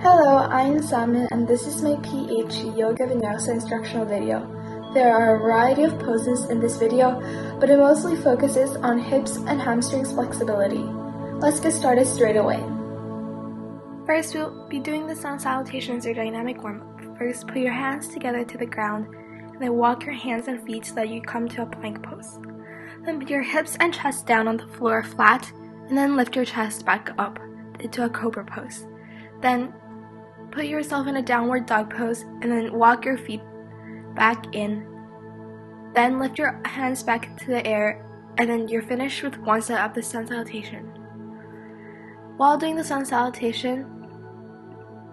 Hello, I'm Simon and this is my PH Yoga Vinyasa instructional video. There are a variety of poses in this video, but it mostly focuses on hips and hamstrings flexibility. Let's get started straight away. First, we'll be doing the sun salutations or dynamic warm-up. First, put your hands together to the ground and then walk your hands and feet so that you come to a plank pose. Then put your hips and chest down on the floor flat and then lift your chest back up into a cobra pose. Then put yourself in a downward dog pose and then walk your feet back in. Then lift your hands back to the air and then you're finished with one set of the sun salutation. While doing the sun salutation,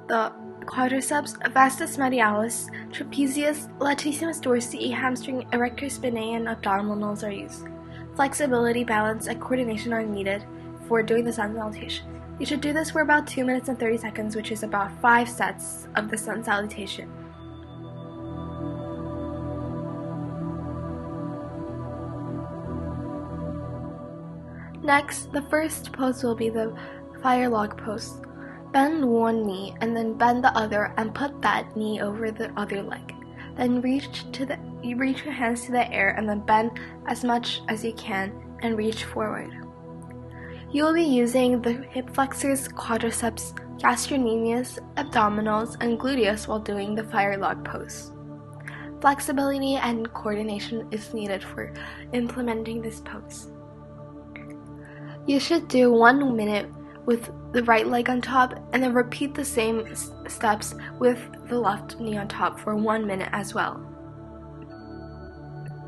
the quadriceps, vastus medialis, trapezius, latissimus dorsi, hamstring, erector spinae, and abdominals are used. Flexibility, balance, and coordination are needed for doing the sun salutation. You should do this for about 2 minutes and 30 seconds, which is about 5 sets of the sun salutation. Next, the first pose will be the fire log pose. Bend one knee and then bend the other and put that knee over the other leg. Then reach your hands to the air and then bend as much as you can and reach forward. You will be using the hip flexors, quadriceps, gastrocnemius, abdominals, and gluteus while doing the fire log pose. Flexibility and coordination is needed for implementing this pose. You should do 1 minute with the right leg on top and then repeat the same steps with the left knee on top for 1 minute as well.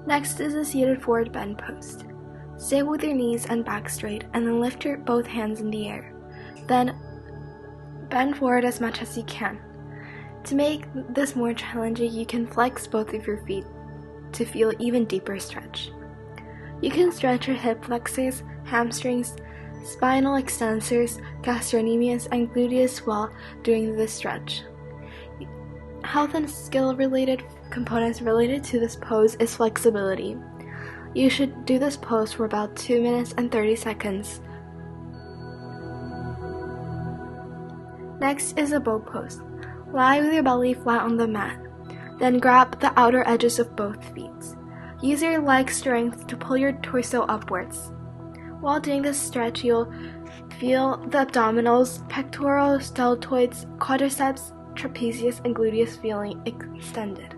Next is the seated forward bend pose. Stay with your knees and back straight and then lift your both hands in the air. Then bend forward as much as you can. To make this more challenging, you can flex both of your feet to feel even deeper stretch. You can stretch your hip flexors, hamstrings, spinal extensors, gastrocnemius, and gluteus while doing this stretch. Health and skill related components related to this pose is flexibility. You should do this pose for about 2 minutes and 30 seconds. Next is a bow pose. Lie with your belly flat on the mat. Then grab the outer edges of both feet. Use your leg strength to pull your torso upwards. While doing this stretch, you'll feel the abdominals, pectorals, deltoids, quadriceps, trapezius, and gluteus feeling extended.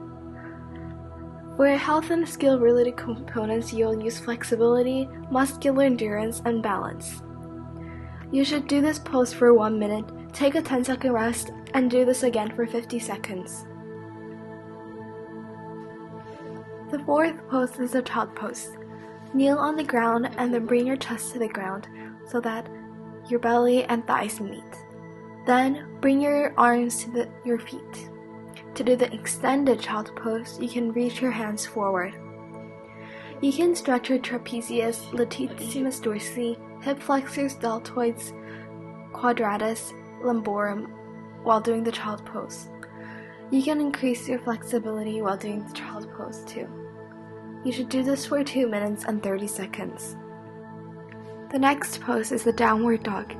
For health and skill related components, you'll use flexibility, muscular endurance, and balance. You should do this pose for 1 minute, take a 10-second rest, and do this again for 50 seconds. The fourth pose is a child pose. Kneel on the ground and then bring your chest to the ground so that your belly and thighs meet. Then bring your arms to your feet. To do the extended child pose, you can reach your hands forward. You can stretch your trapezius, latissimus dorsi, hip flexors, deltoids, quadratus, lumborum while doing the child pose. You can increase your flexibility while doing the child pose too. You should do this for 2 minutes and 30 seconds. The next pose is the downward dog.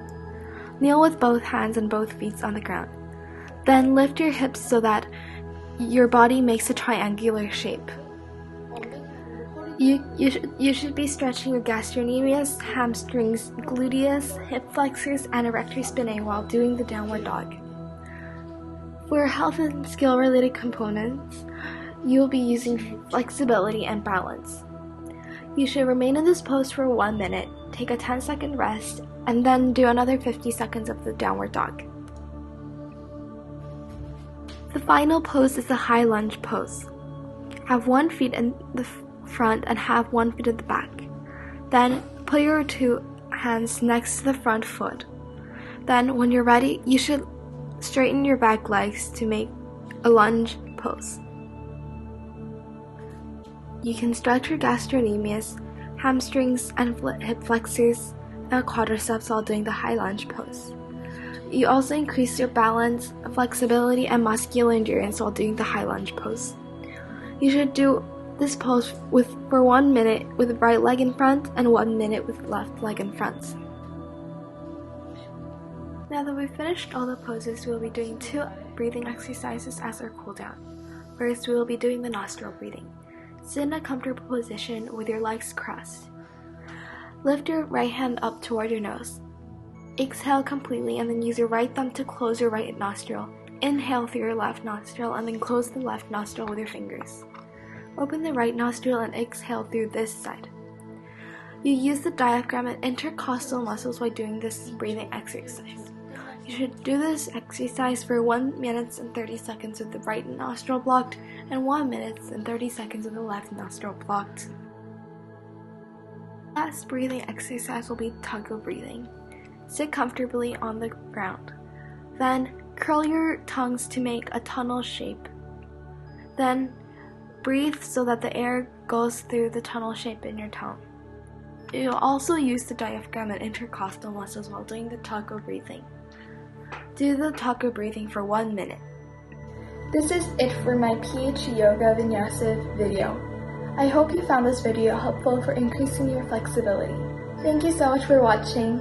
Kneel with both hands and both feet on the ground. Then lift your hips so that your body makes a triangular shape. You should be stretching your gastrocnemius, hamstrings, gluteus, hip flexors, and erector spinae while doing the downward dog. For health and skill related components, you will be using flexibility and balance. You should remain in this pose for 1 minute, take a 10-second rest, and then do another 50 seconds of the downward dog. The final pose is the high lunge pose. Have 1 foot in the front and have 1 foot in the back. Then put your 2 hands next to the front foot. Then when you're ready, you should straighten your back legs to make a lunge pose. You can stretch your gastrocnemius, hamstrings, and hip flexors and quadriceps while doing the high lunge pose. You also increase your balance, flexibility, and muscular endurance while doing the high lunge pose. You should do this pose for 1 minute with right leg in front and 1 minute with left leg in front. Now that we've finished all the poses, we'll be doing 2 breathing exercises as our cool down. First, we will be doing the nostril breathing. Sit in a comfortable position with your legs crossed. Lift your right hand up toward your nose. Exhale completely and then use your right thumb to close your right nostril. Inhale through your left nostril and then close the left nostril with your fingers. Open the right nostril and exhale through this side. You use the diaphragm and intercostal muscles while doing this breathing exercise. You should do this exercise for 1 minute and 30 seconds with the right nostril blocked and 1 minute and 30 seconds with the left nostril blocked. Last breathing exercise will be tuggle breathing. Sit comfortably on the ground. Then curl your tongues to make a tunnel shape. Then breathe so that the air goes through the tunnel shape in your tongue. You'll also use the diaphragm and intercostal muscles while doing the tuggle breathing. Do the tuggle breathing for 1 minute. This is it for my PH Yoga Vinyasa video. I hope you found this video helpful for increasing your flexibility. Thank you so much for watching.